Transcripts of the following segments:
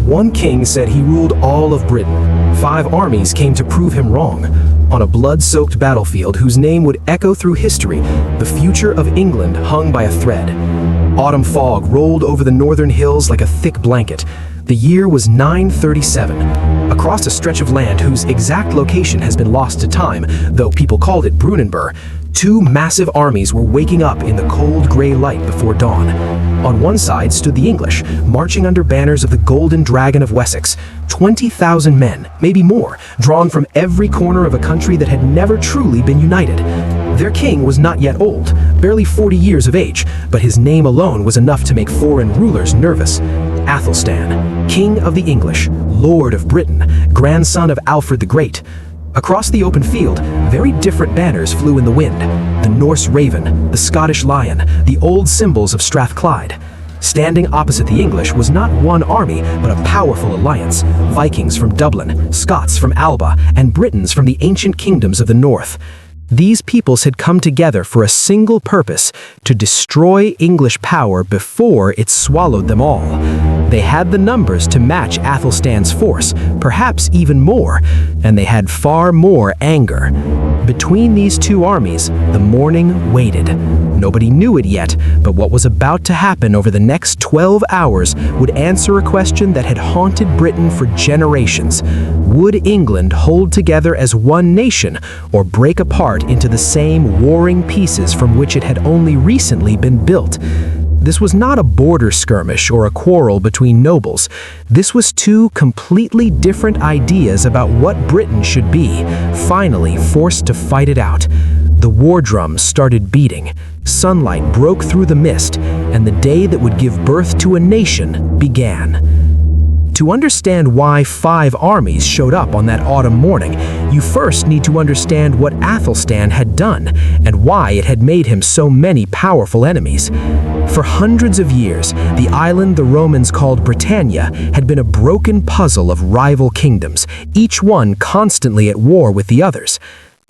One king said he ruled all of Britain. 5 armies came to prove him wrong. On a blood-soaked battlefield whose name would echo through history, the future of England hung by a thread. Autumn fog rolled over the northern hills like a thick blanket. The year was 937. Across a stretch of land whose exact location has been lost to time, though people called it Brunanburh, 2 massive armies were waking up in the cold gray light before dawn. On one side stood the English, marching under banners of the Golden Dragon of Wessex. 20,000 men, maybe more, drawn from every corner of a country that had never truly been united. Their king was not yet old, barely 40 years of age, but his name alone was enough to make foreign rulers nervous. Æthelstan, King of the English, Lord of Britain, grandson of Alfred the Great. Across the open field, very different banners flew in the wind. The Norse raven, the Scottish lion, the old symbols of Strathclyde. Standing opposite the English was not one army, but a powerful alliance. Vikings from Dublin, Scots from Alba, and Britons from the ancient kingdoms of the north. These peoples had come together for a single purpose: to destroy English power before it swallowed them all. They had the numbers to match Æthelstan's force, perhaps even more, and they had far more anger. Between these 2 armies, the morning waited. Nobody knew it yet, but what was about to happen over the next 12 hours would answer a question that had haunted Britain for generations. Would England hold together as one nation, or break apart into the same warring pieces from which it had only recently been built? This was not a border skirmish or a quarrel between nobles. This was 2 completely different ideas about what Britain should be, finally forced to fight it out. The war drums started beating. Sunlight broke through the mist, and the day that would give birth to a nation began. To understand why 5 armies showed up on that autumn morning, you first need to understand what Æthelstan had done and why it had made him so many powerful enemies. For hundreds of years, the island the Romans called Britannia had been a broken puzzle of rival kingdoms, each one constantly at war with the others.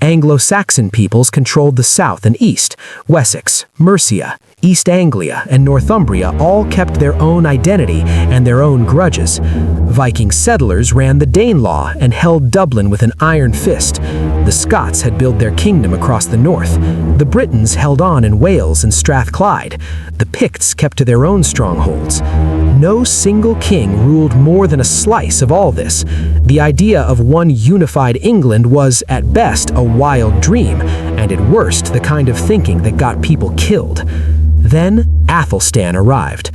Anglo-Saxon peoples controlled the south and east. Wessex, Mercia, East Anglia, and Northumbria all kept their own identity and their own grudges. Viking settlers ran the Danelaw and held Dublin with an iron fist. The Scots had built their kingdom across the north. The Britons held on in Wales and Strathclyde. The Picts kept to their own strongholds. No single king ruled more than a slice of all this. The idea of one unified England was, at best, a wild dream, and at worst, the kind of thinking that got people killed. Then Æthelstan arrived.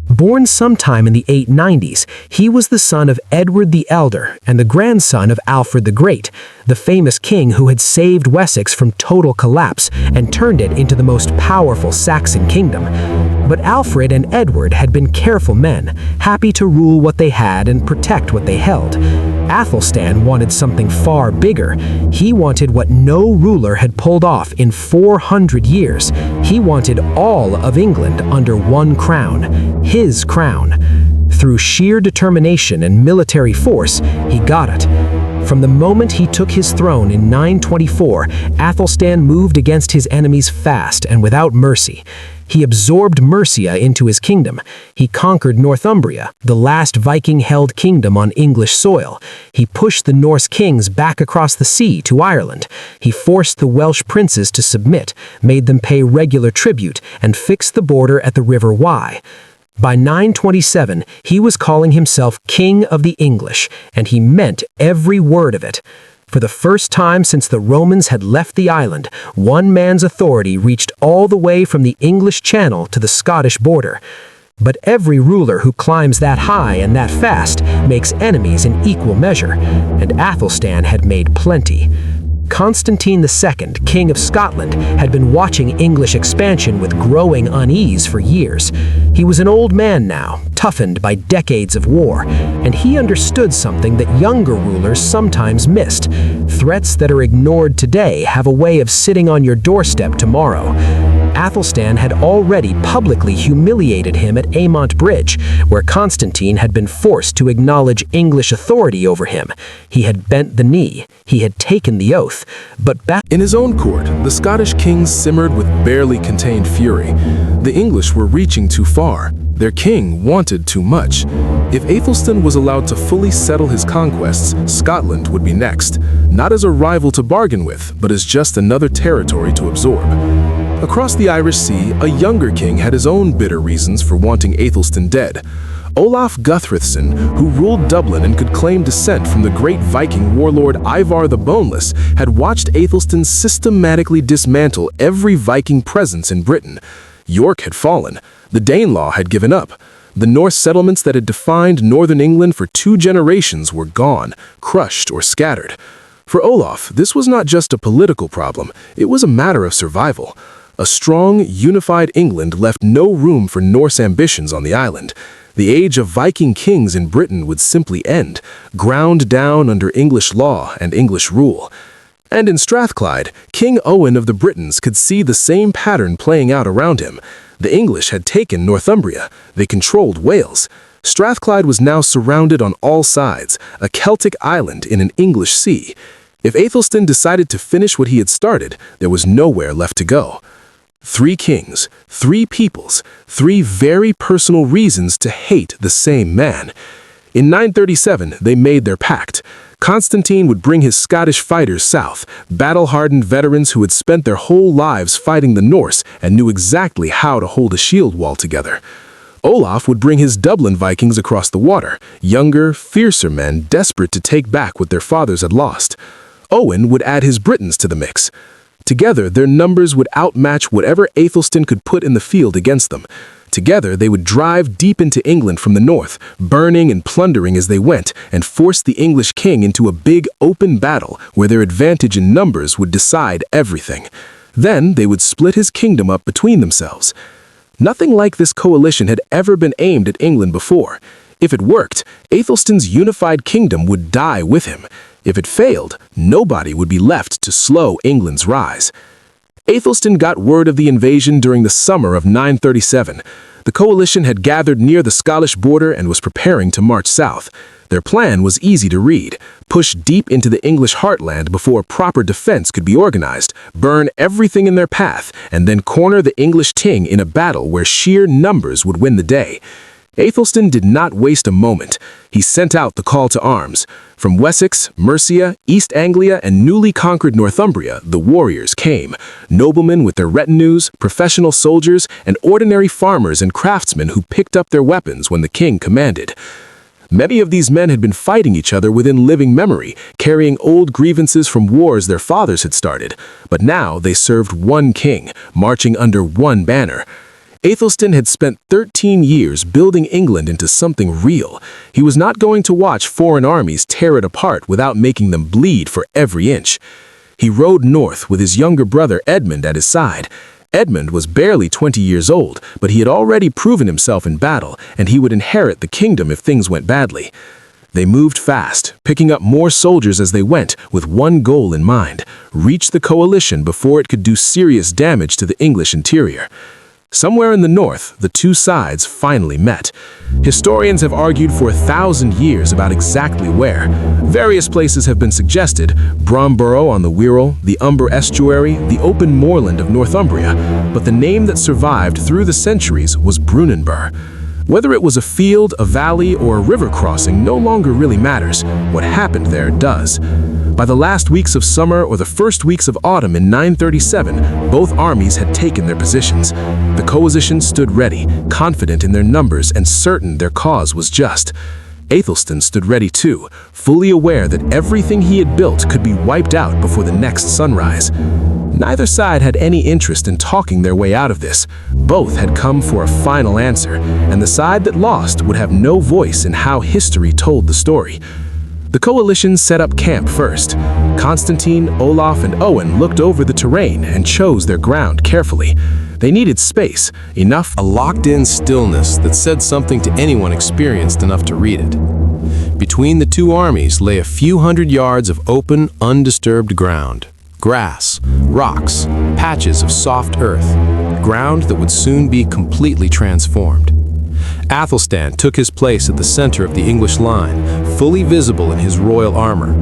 Born sometime in the 890s, he was the son of Edward the Elder and the grandson of Alfred the Great, the famous king who had saved Wessex from total collapse and turned it into the most powerful Saxon kingdom. But Alfred and Edward had been careful men, happy to rule what they had and protect what they held. Æthelstan wanted something far bigger. He wanted what no ruler had pulled off in 400 years. He wanted all of England under one crown, his crown. Through sheer determination and military force, he got it. From the moment he took his throne in 924, Æthelstan moved against his enemies fast and without mercy. He absorbed Mercia into his kingdom. He conquered Northumbria, the last Viking-held kingdom on English soil. He pushed the Norse kings back across the sea to Ireland. He forced the Welsh princes to submit, made them pay regular tribute, and fixed the border at the River Wye. By 927, he was calling himself King of the English, and he meant every word of it. For the first time since the Romans had left the island, one man's authority reached all the way from the English Channel to the Scottish border. But every ruler who climbs that high and that fast makes enemies in equal measure, and Æthelstan had made plenty. Constantine II, King of Scotland, had been watching English expansion with growing unease for years. He was an old man now, toughened by decades of war, and he understood something that younger rulers sometimes missed. Threats that are ignored today have a way of sitting on your doorstep tomorrow. Æthelstan had already publicly humiliated him at Aemont Bridge, where Constantine had been forced to acknowledge English authority over him. He had bent the knee. He had taken the oath. But back in his own court, the Scottish kings simmered with barely contained fury. The English were reaching too far. Their king wanted too much. If Æthelstan was allowed to fully settle his conquests, Scotland would be next, not as a rival to bargain with, but as just another territory to absorb. Across the Irish Sea, a younger king had his own bitter reasons for wanting Æthelstan dead. Olaf Guthruthson, who ruled Dublin and could claim descent from the great Viking warlord Ivar the Boneless, had watched Æthelstan systematically dismantle every Viking presence in Britain. York had fallen. The Danelaw had given up. The Norse settlements that had defined northern England for 2 generations were gone, crushed or scattered. For Olaf, this was not just a political problem, it was a matter of survival. A strong, unified England left no room for Norse ambitions on the island. The age of Viking kings in Britain would simply end, ground down under English law and English rule. And in Strathclyde, King Owen of the Britons could see the same pattern playing out around him. The English had taken Northumbria. They controlled Wales. Strathclyde was now surrounded on all sides, a Celtic island in an English sea. If Æthelstan decided to finish what he had started, there was nowhere left to go. 3 kings, 3 peoples, 3 very personal reasons to hate the same man. In 937, they made their pact. Constantine would bring his Scottish fighters south, battle-hardened veterans who had spent their whole lives fighting the Norse and knew exactly how to hold a shield wall together. Olaf would bring his Dublin Vikings across the water, younger, fiercer men desperate to take back what their fathers had lost. Owen would add his Britons to the mix. Together, their numbers would outmatch whatever Æthelstan could put in the field against them. Together, they would drive deep into England from the north, burning and plundering as they went, and force the English king into a big open battle where their advantage in numbers would decide everything. Then they would split his kingdom up between themselves. Nothing like this coalition had ever been aimed at England before. If it worked, Æthelstan's unified kingdom would die with him. If it failed, nobody would be left to slow England's rise. Æthelstan got word of the invasion during the summer of 937. The coalition had gathered near the Scottish border and was preparing to march south. Their plan was easy to read: push deep into the English heartland before proper defense could be organized, burn everything in their path, and then corner the English king in a battle where sheer numbers would win the day. Æthelstan did not waste a moment. He sent out the call to arms. From Wessex, Mercia, East Anglia, and newly conquered Northumbria, the warriors came. Noblemen with their retinues, professional soldiers, and ordinary farmers and craftsmen who picked up their weapons when the king commanded. Many of these men had been fighting each other within living memory, carrying old grievances from wars their fathers had started. But now they served one king, marching under one banner. Æthelstan had spent 13 years building England into something real. He was not going to watch foreign armies tear it apart without making them bleed for every inch. He rode north with his younger brother Edmund at his side. Edmund was barely 20 years old, but he had already proven himself in battle, and he would inherit the kingdom if things went badly. They moved fast, picking up more soldiers as they went, with one goal in mind: reach the coalition before it could do serious damage to the English interior. Somewhere in the north, the two sides finally met. Historians have argued for 1,000 years about exactly where. Various places have been suggested: Brunanburh on the Wirral, the Humber estuary, the open moorland of Northumbria, but the name that survived through the centuries was Brunanburh. Whether it was a field, a valley, or a river crossing no longer really matters. What happened there does. By the last weeks of summer or the first weeks of autumn in 937, both armies had taken their positions. The coalition stood ready, confident in their numbers and certain their cause was just. Æthelstan stood ready too, fully aware that everything he had built could be wiped out before the next sunrise. Neither side had any interest in talking their way out of this. Both had come for a final answer, and the side that lost would have no voice in how history told the story. The coalition set up camp first. Constantine, Olaf, and Owen looked over the terrain and chose their ground carefully. They needed space, enough, a locked-in stillness that said something to anyone experienced enough to read it. Between the two armies lay a few hundred yards of open, undisturbed ground. Grass, rocks, patches of soft earth, ground that would soon be completely transformed. Æthelstan took his place at the center of the English line, fully visible in his royal armor.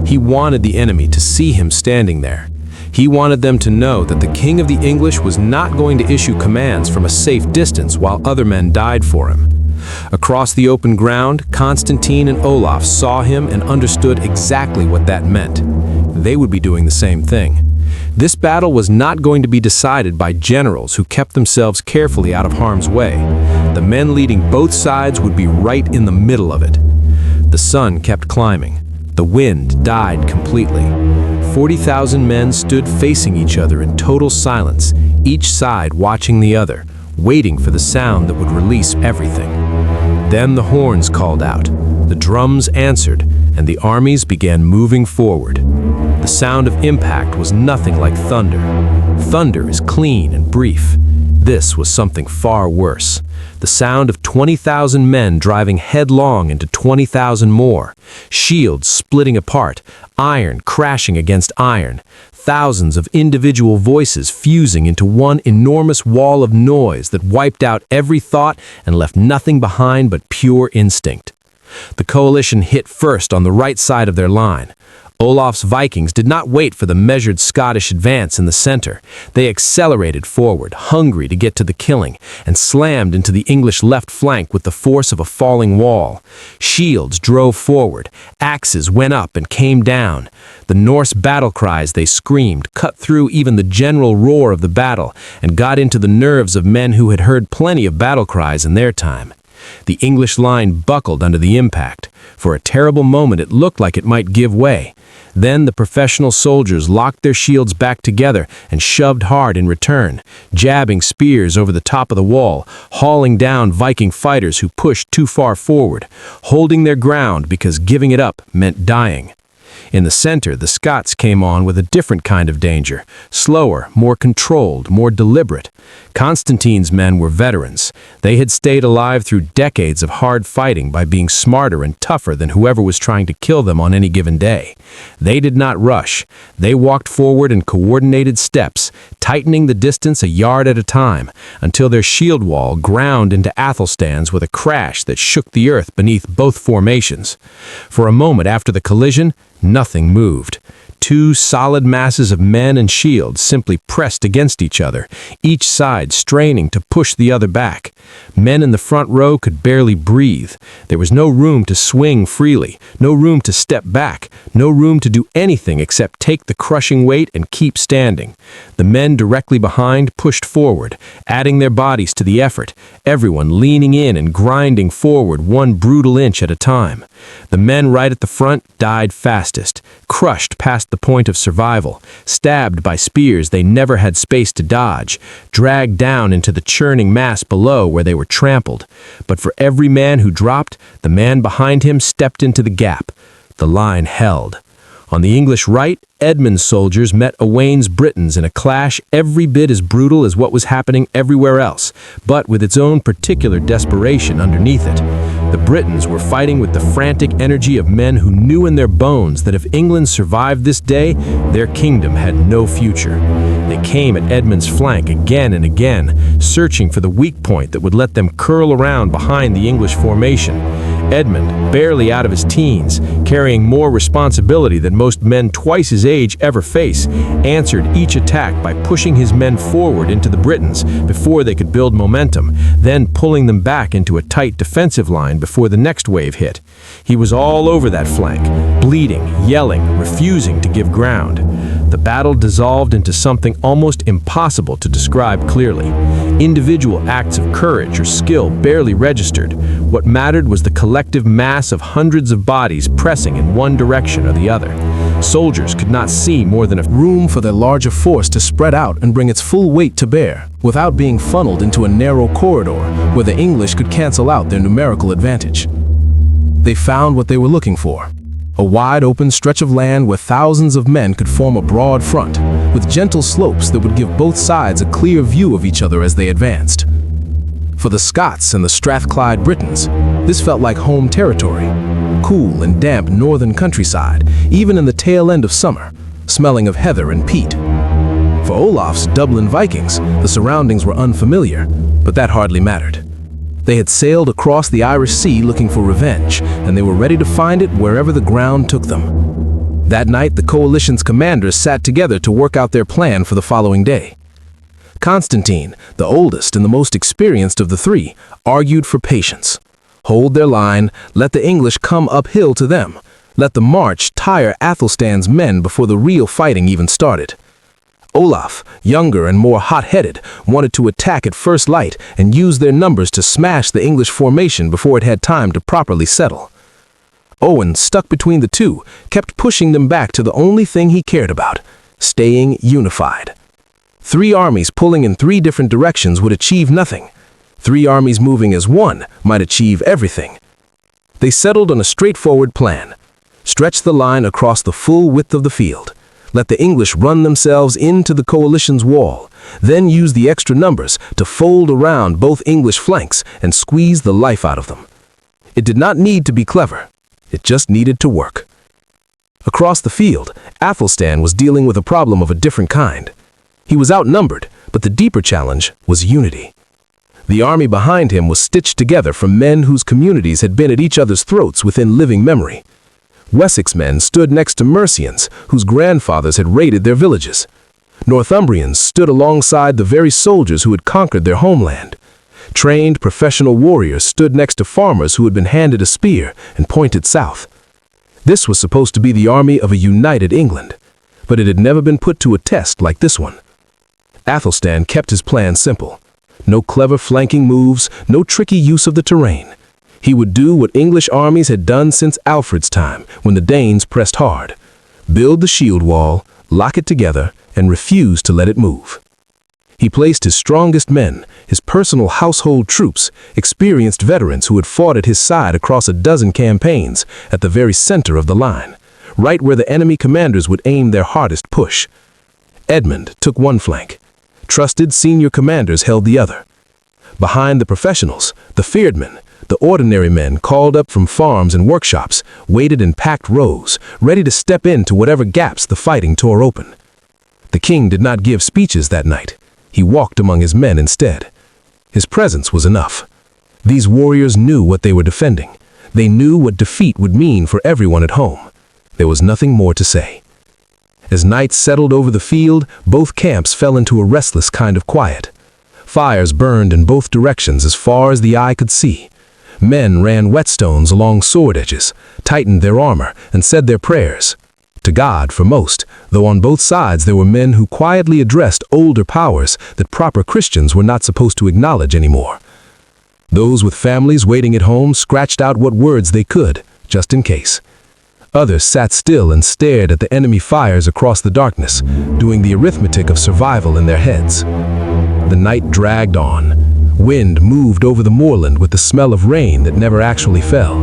He wanted the enemy to see him standing there. He wanted them to know that the King of the English was not going to issue commands from a safe distance while other men died for him. Across the open ground, Constantine and Olaf saw him and understood exactly what that meant. They would be doing the same thing. This battle was not going to be decided by generals who kept themselves carefully out of harm's way. The men leading both sides would be right in the middle of it. The sun kept climbing. The wind died completely. 40,000 men stood facing each other in total silence, each side watching the other, waiting for the sound that would release everything. Then the horns called out, the drums answered, and the armies began moving forward. The sound of impact was nothing like thunder. Thunder is clean and brief. This was something far worse. The sound of 20,000 men driving headlong into 20,000 more, shields splitting apart, iron crashing against iron, thousands of individual voices fusing into one enormous wall of noise that wiped out every thought and left nothing behind but pure instinct. The coalition hit first on the right side of their line. Olaf's Vikings did not wait for the measured Scottish advance in the center. They accelerated forward, hungry to get to the killing, and slammed into the English left flank with the force of a falling wall. Shields drove forward, axes went up and came down. The Norse battle cries they screamed cut through even the general roar of the battle and got into the nerves of men who had heard plenty of battle cries in their time. The English line buckled under the impact. For a terrible moment it looked like it might give way. Then the professional soldiers locked their shields back together and shoved hard in return, jabbing spears over the top of the wall, hauling down Viking fighters who pushed too far forward, holding their ground because giving it up meant dying. In the center, the Scots came on with a different kind of danger, slower, more controlled, more deliberate. Constantine's men were veterans. They had stayed alive through decades of hard fighting by being smarter and tougher than whoever was trying to kill them on any given day. They did not rush. They walked forward in coordinated steps, tightening the distance a yard at a time, until their shield wall ground into Æthelstan's with a crash that shook the earth beneath both formations. For a moment after the collision, nothing moved. Two solid masses of men and shields simply pressed against each other, each side straining to push the other back. Men in the front row could barely breathe. There was no room to swing freely, no room to step back, no room to do anything except take the crushing weight and keep standing. The men directly behind pushed forward, adding their bodies to the effort, everyone leaning in and grinding forward one brutal inch at a time. The men right at the front died fastest, crushed past the point of survival, stabbed by spears they never had space to dodge, dragged down into the churning mass below where they were trampled. But for every man who dropped, the man behind him stepped into the gap. The line held. On the English right, Edmund's soldiers met Owain's Britons in a clash every bit as brutal as what was happening everywhere else, but with its own particular desperation underneath it. The Britons were fighting with the frantic energy of men who knew in their bones that if England survived this day, their kingdom had no future. They came at Edmund's flank again and again, searching for the weak point that would let them curl around behind the English formation. Edmund, barely out of his teens, carrying more responsibility than most men twice his age ever face, answered each attack by pushing his men forward into the Britons before they could build momentum, then pulling them back into a tight defensive line before the next wave hit. He was all over that flank, bleeding, yelling, refusing to give ground. The battle dissolved into something almost impossible to describe clearly. Individual acts of courage or skill barely registered. What mattered was the collective mass of hundreds of bodies pressing in one direction or the other. Soldiers could not see more than a Room for their larger force to spread out and bring its full weight to bear, without being funneled into a narrow corridor where the English could cancel out their numerical advantage. They found what they were looking for. A wide open stretch of land where thousands of men could form a broad front, with gentle slopes that would give both sides a clear view of each other as they advanced. For the Scots and the Strathclyde Britons, this felt like home territory. Cool and damp northern countryside, even in the tail end of summer, smelling of heather and peat. For Olaf's Dublin Vikings, the surroundings were unfamiliar, but that hardly mattered. They had sailed across the Irish Sea looking for revenge, and they were ready to find it wherever the ground took them. That night, the coalition's commanders sat together to work out their plan for the following day. Constantine, the oldest and the most experienced of the three, argued for patience. Hold their line, let the English come uphill to them. Let the march tire Æthelstan's men before the real fighting even started. Olaf, younger and more hot-headed, wanted to attack at first light and use their numbers to smash the English formation before it had time to properly settle. Owen, stuck between the two, kept pushing them back to the only thing he cared about, staying unified. 3 armies pulling in 3 different directions would achieve nothing. 3 armies moving as one might achieve everything. They settled on a straightforward plan. Stretch the line across the full width of the field. Let the English run themselves into the coalition's wall, then use the extra numbers to fold around both English flanks and squeeze the life out of them. It did not need to be clever. It just needed to work. Across the field, Æthelstan was dealing with a problem of a different kind. He was outnumbered, but the deeper challenge was unity. The army behind him was stitched together from men whose communities had been at each other's throats within living memory. Wessex men stood next to Mercians, whose grandfathers had raided their villages. Northumbrians stood alongside the very soldiers who had conquered their homeland. Trained professional warriors stood next to farmers who had been handed a spear and pointed south. This was supposed to be the army of a united England, but it had never been put to a test like this one. Æthelstan kept his plan simple. No clever flanking moves, no tricky use of the terrain. He would do what English armies had done since Alfred's time, when the Danes pressed hard. Build the shield wall, lock it together, and refuse to let it move. He placed his strongest men, his personal household troops, experienced veterans who had fought at his side across a dozen campaigns, at the very center of the line, right where the enemy commanders would aim their hardest push. Edmund took one flank. Trusted senior commanders held the other. Behind the professionals, the feared men, the ordinary men called up from farms and workshops, waited in packed rows, ready to step into whatever gaps the fighting tore open. The king did not give speeches that night. He walked among his men instead. His presence was enough. These warriors knew what they were defending. They knew what defeat would mean for everyone at home. There was nothing more to say. As night settled over the field, both camps fell into a restless kind of quiet. Fires burned in both directions as far as the eye could see. Men ran whetstones along sword edges, tightened their armor, and said their prayers. To God for most, though on both sides there were men who quietly addressed older powers that proper Christians were not supposed to acknowledge anymore. Those with families waiting at home scratched out what words they could, just in case. Others sat still and stared at the enemy fires across the darkness, doing the arithmetic of survival in their heads. The night dragged on. Wind moved over the moorland with the smell of rain that never actually fell.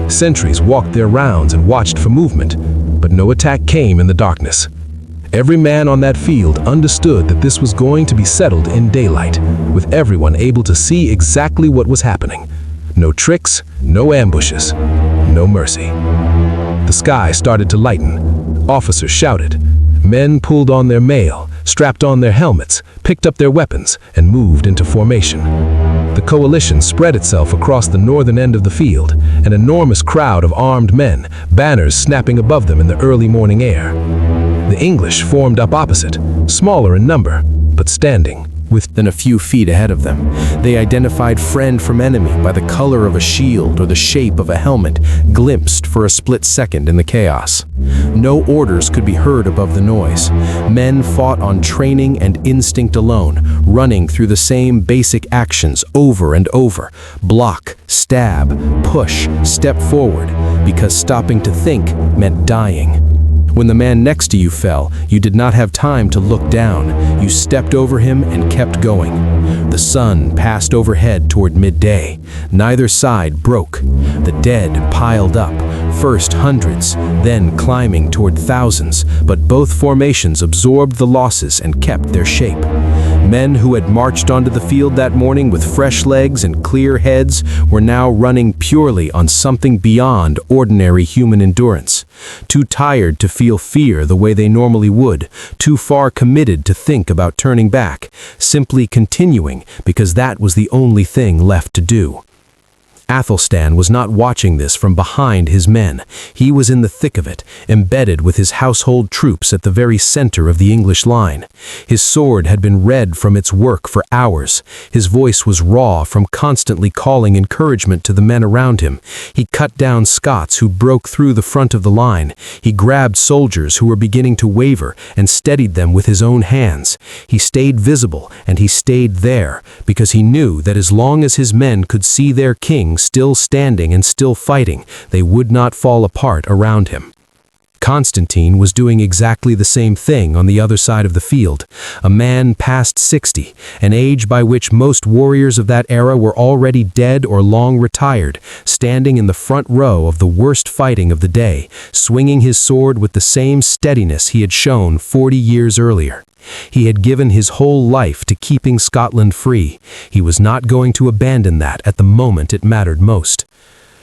Sentries walked their rounds and watched for movement, but no attack came in the darkness. Every man on that field understood that this was going to be settled in daylight, with everyone able to see exactly what was happening. No tricks, no ambushes, no mercy. The sky started to lighten. Officers shouted. Men pulled on their mail, strapped on their helmets, picked up their weapons, and moved into formation. The coalition spread itself across the northern end of the field, an enormous crowd of armed men, banners snapping above them in the early morning air. The English formed up opposite, smaller in number, but standing within a few feet ahead of them. They identified friend from enemy by the color of a shield or the shape of a helmet, glimpsed for a split second in the chaos. No orders could be heard above the noise. Men fought on training and instinct alone, running through the same basic actions over and over. Block, stab, push, step forward, because stopping to think meant dying. When the man next to you fell, you did not have time to look down. You stepped over him and kept going. The sun passed overhead toward midday. Neither side broke. The dead piled up, first hundreds, then climbing toward thousands, but both formations absorbed the losses and kept their shape. Men who had marched onto the field that morning with fresh legs and clear heads were now running purely on something beyond ordinary human endurance. Too tired to feel fear the way they normally would, too far committed to think about turning back, simply continuing because that was the only thing left to do. Æthelstan was not watching this from behind his men. He was in the thick of it, embedded with his household troops at the very center of the English line. His sword had been red from its work for hours. His voice was raw from constantly calling encouragement to the men around him. He cut down Scots who broke through the front of the line. He grabbed soldiers who were beginning to waver and steadied them with his own hands. He stayed visible, and he stayed there, because he knew that as long as his men could see their king still standing and still fighting, they would not fall apart around him. Constantine was doing exactly the same thing on the other side of the field, a man past 60, an age by which most warriors of that era were already dead or long retired, standing in the front row of the worst fighting of the day, swinging his sword with the same steadiness he had shown 40 years earlier. He had given his whole life to keeping Scotland free. He was not going to abandon that at the moment it mattered most.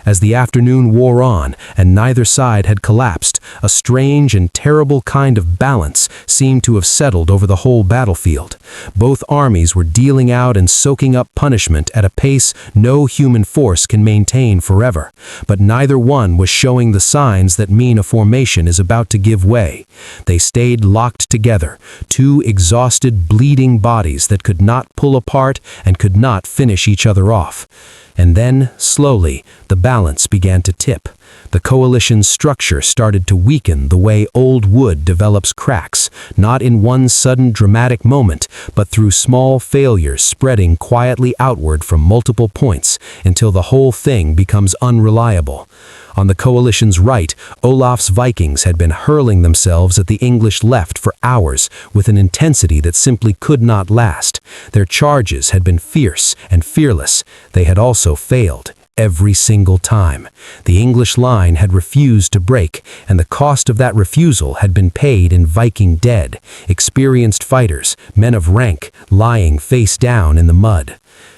As the afternoon wore on and neither side had collapsed, a strange and terrible kind of balance seemed to have settled over the whole battlefield. Both armies were dealing out and soaking up punishment at a pace no human force can maintain forever, but neither one was showing the signs that mean a formation is about to give way. They stayed locked together, two exhausted, bleeding bodies that could not pull apart and could not finish each other off. And then, slowly, the balance began to tip. The coalition's structure started to weaken the way old wood develops cracks, not in one sudden dramatic moment, but through small failures spreading quietly outward from multiple points until the whole thing becomes unreliable. On the coalition's right, Olaf's Vikings had been hurling themselves at the English left for hours with an intensity that simply could not last. Their charges had been fierce and fearless. They had also failed. Every single time. The English line had refused to break, and the cost of that refusal had been paid in Viking dead, experienced fighters, men of rank, lying face down in the mud.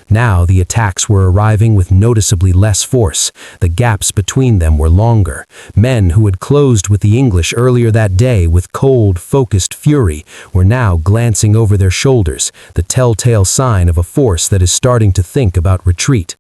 Now the attacks were arriving with noticeably less force. The gaps between them were longer. Men who had closed with the English earlier that day with cold, focused fury were now glancing over their shoulders, the telltale sign of a force that is starting to think about retreat.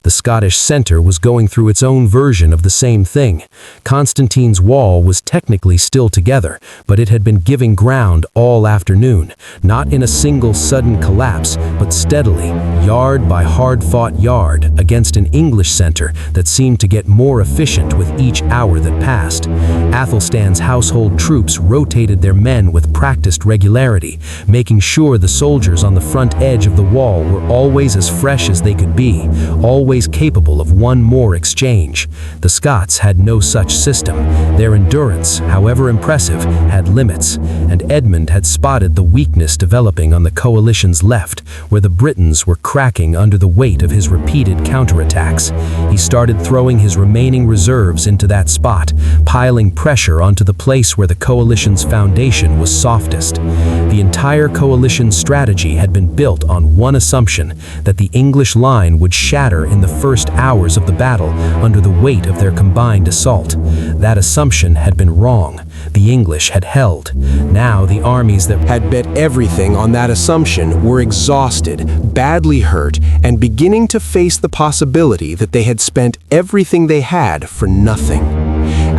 The Scottish centre was going through its own version of the same thing. Constantine's wall was technically still together, but it had been giving ground all afternoon, not in a single sudden collapse, but steadily, yard by hard-fought yard, against an English centre that seemed to get more efficient with each hour that passed. Æthelstan's household troops rotated their men with practiced regularity, making sure the soldiers on the front edge of the wall were always as fresh as they could be, always capable of one more exchange. The Scots had no such system. Their endurance, however impressive, had limits, and Edmund had spotted the weakness developing on the coalition's left, where the Britons were cracking under the weight of his repeated counterattacks. He started throwing his remaining reserves into that spot, piling pressure onto the place where the coalition's foundation was softest. The entire coalition's strategy had been built on one assumption, that the English line would shatter in the first hours of the battle under the weight of their combined assault. That assumption had been wrong. The English had held. Now the armies that had bet everything on that assumption were exhausted, badly hurt, and beginning to face the possibility that they had spent everything they had for nothing.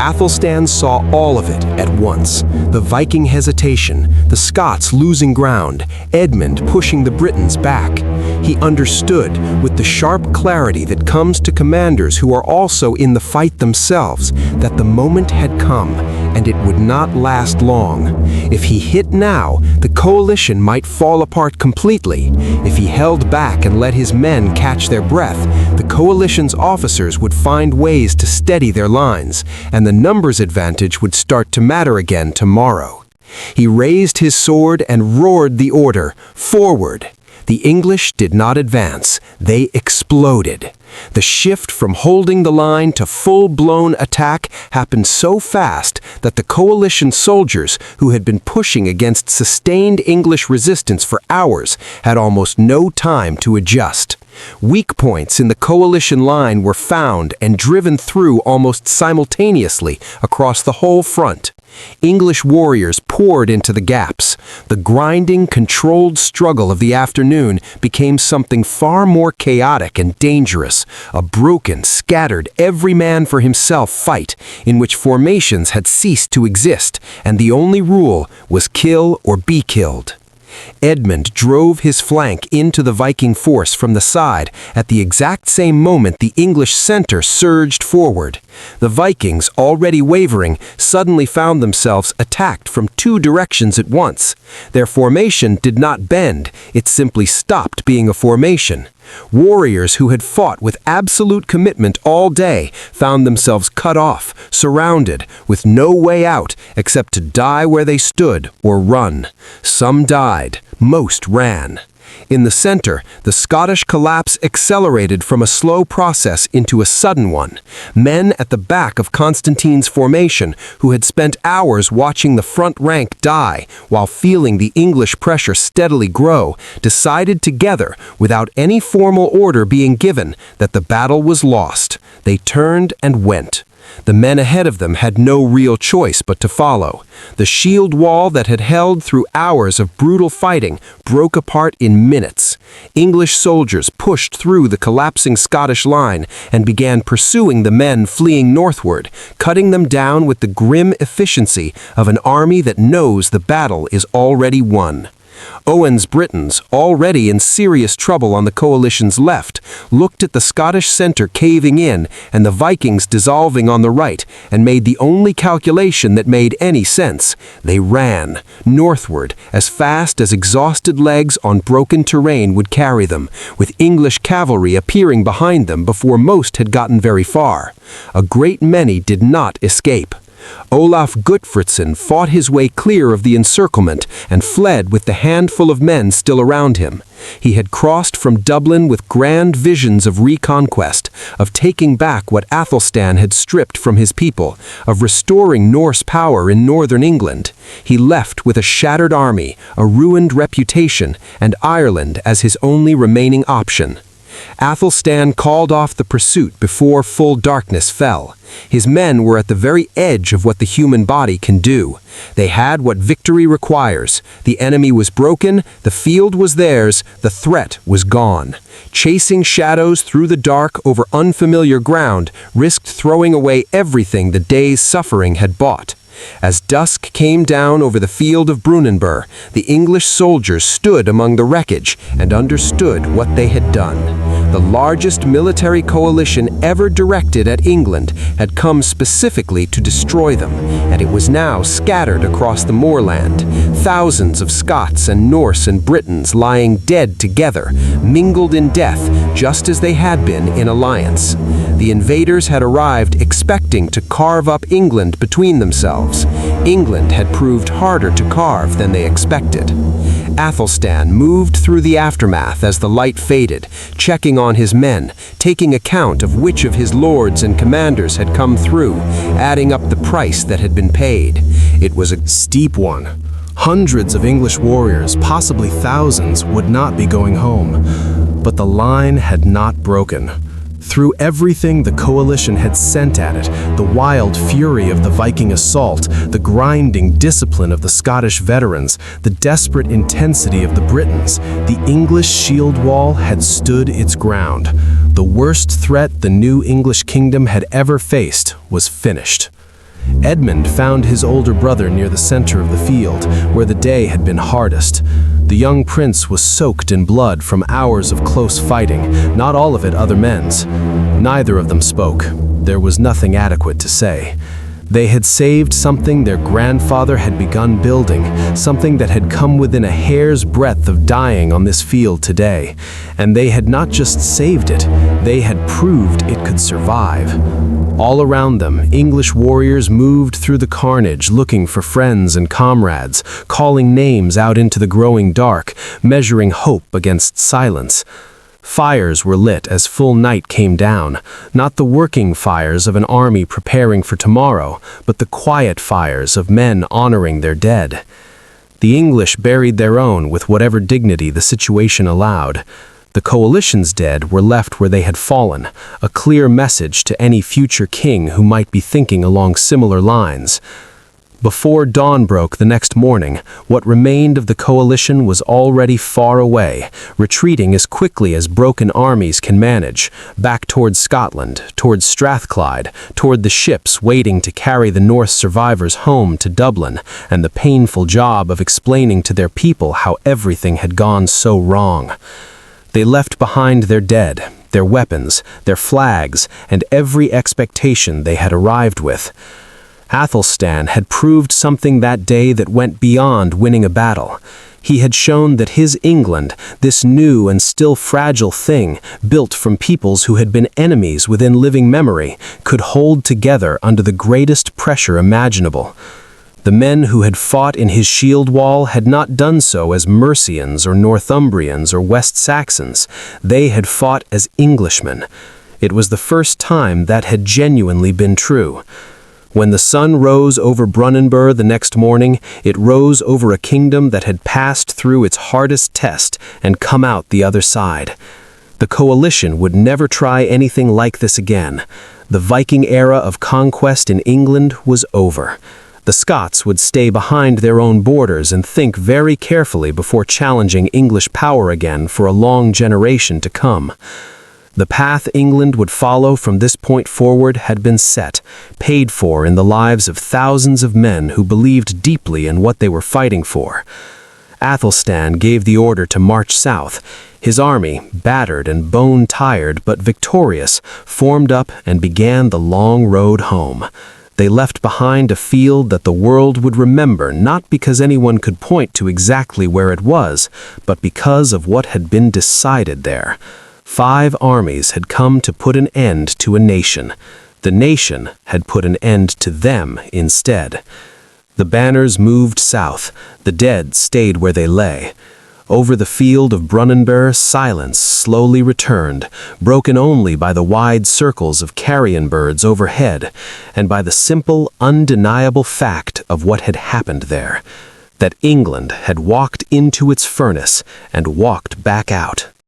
Æthelstan saw all of it at once. The Viking hesitation, the Scots losing ground, Edmund pushing the Britons back. He understood, with the sharp clarity that comes to commanders who are also in the fight themselves, that the moment had come, and it would not last long. If he hit now, the coalition might fall apart completely. If he held back and let his men catch their breath, the coalition's officers would find ways to steady their lines, and the numbers advantage would start to matter again tomorrow. He raised his sword and roared the order, "Forward!" The English did not advance, they exploded. The shift from holding the line to full-blown attack happened so fast that the coalition soldiers, who had been pushing against sustained English resistance for hours, had almost no time to adjust. Weak points in the coalition line were found and driven through almost simultaneously across the whole front. English warriors poured into the gaps. The grinding, controlled struggle of the afternoon became something far more chaotic and dangerous, a broken, scattered, every man for himself fight in which formations had ceased to exist, and the only rule was kill or be killed. Edmund drove his flank into the Viking force from the side at the exact same moment the English center surged forward. The Vikings, already wavering, suddenly found themselves attacked from two directions at once. Their formation did not bend, it simply stopped being a formation. Warriors who had fought with absolute commitment all day found themselves cut off, surrounded, with no way out except to die where they stood or run. Some died, most ran. In the center, the Scottish collapse accelerated from a slow process into a sudden one. Men at the back of Constantine's formation, who had spent hours watching the front rank die while feeling the English pressure steadily grow, decided together, without any formal order being given, that the battle was lost. They turned and went. The men ahead of them had no real choice but to follow. The shield wall that had held through hours of brutal fighting broke apart in minutes. English soldiers pushed through the collapsing Scottish line and began pursuing the men fleeing northward, cutting them down with the grim efficiency of an army that knows the battle is already won. Owen's Britons, already in serious trouble on the coalition's left, looked at the Scottish center caving in and the Vikings dissolving on the right, and made the only calculation that made any sense. They ran northward as fast as exhausted legs on broken terrain would carry them, with English cavalry appearing behind them before most had gotten very far. A great many did not escape. Olaf Gutfridsson fought his way clear of the encirclement and fled with the handful of men still around him. He had crossed from Dublin with grand visions of reconquest, of taking back what Æthelstan had stripped from his people, of restoring Norse power in northern England. He left with a shattered army, a ruined reputation, and Ireland as his only remaining option. Æthelstan called off the pursuit before full darkness fell. His men were at the very edge of what the human body can do. They had what victory requires. The enemy was broken, the field was theirs, the threat was gone. Chasing shadows through the dark over unfamiliar ground risked throwing away everything the day's suffering had bought. As dusk came down over the field of Brunanburh, the English soldiers stood among the wreckage and understood what they had done. The largest military coalition ever directed at England had come specifically to destroy them, and it was now scattered across the moorland. Thousands of Scots and Norse and Britons lying dead together, mingled in death just as they had been in alliance. The invaders had arrived expecting to carve up England between themselves. England had proved harder to carve than they expected. Æthelstan moved through the aftermath as the light faded, checking on his men, taking account of which of his lords and commanders had come through, adding up the price that had been paid. It was a Steep one. Hundreds of English warriors, possibly thousands, would not be going home. But the line had not broken. Through everything the coalition had sent at it, the wild fury of the Viking assault, the grinding discipline of the Scottish veterans, the desperate intensity of the Britons, the English shield wall had stood its ground. The worst threat the new English kingdom had ever faced was finished. Edmund found his older brother near the center of the field, where the day had been hardest. The young prince was soaked in blood from hours of close fighting, not all of it other men's. Neither of them spoke. There was nothing adequate to say. They had saved something their grandfather had begun building, something that had come within a hair's breadth of dying on this field today. And they had not just saved it, they had proved it could survive. All around them, English warriors moved through the carnage looking for friends and comrades, calling names out into the growing dark, measuring hope against silence. Fires were lit as full night came down, not the working fires of an army preparing for tomorrow, but the quiet fires of men honoring their dead. The English buried their own with whatever dignity the situation allowed. The coalition's dead were left where they had fallen, a clear message to any future king who might be thinking along similar lines. Before dawn broke the next morning, what remained of the coalition was already far away, retreating as quickly as broken armies can manage, back towards Scotland, towards Strathclyde, toward the ships waiting to carry the Norse survivors home to Dublin, and the painful job of explaining to their people how everything had gone so wrong. They left behind their dead, their weapons, their flags, and every expectation they had arrived with. Æthelstan had proved something that day that went beyond winning a battle. He had shown that his England, this new and still fragile thing, built from peoples who had been enemies within living memory, could hold together under the greatest pressure imaginable. The men who had fought in his shield wall had not done so as Mercians or Northumbrians or West Saxons. They had fought as Englishmen. It was the first time that had genuinely been true. When the sun rose over Brunanburh the next morning, it rose over a kingdom that had passed through its hardest test and come out the other side. The coalition would never try anything like this again. The Viking era of conquest in England was over. The Scots would stay behind their own borders and think very carefully before challenging English power again for a long generation to come. The path England would follow from this point forward had been set, paid for in the lives of thousands of men who believed deeply in what they were fighting for. Æthelstan gave the order to march south. His army, battered and bone-tired but victorious, formed up and began the long road home. They left behind a field that the world would remember, not because anyone could point to exactly where it was, but because of what had been decided there. 5 armies had come to put an end to a nation. The nation had put an end to them instead. The banners moved south. The dead stayed where they lay. Over the field of Brunanburh, silence slowly returned, broken only by the wide circles of carrion birds overhead, and by the simple, undeniable fact of what had happened there, that England had walked into its furnace and walked back out.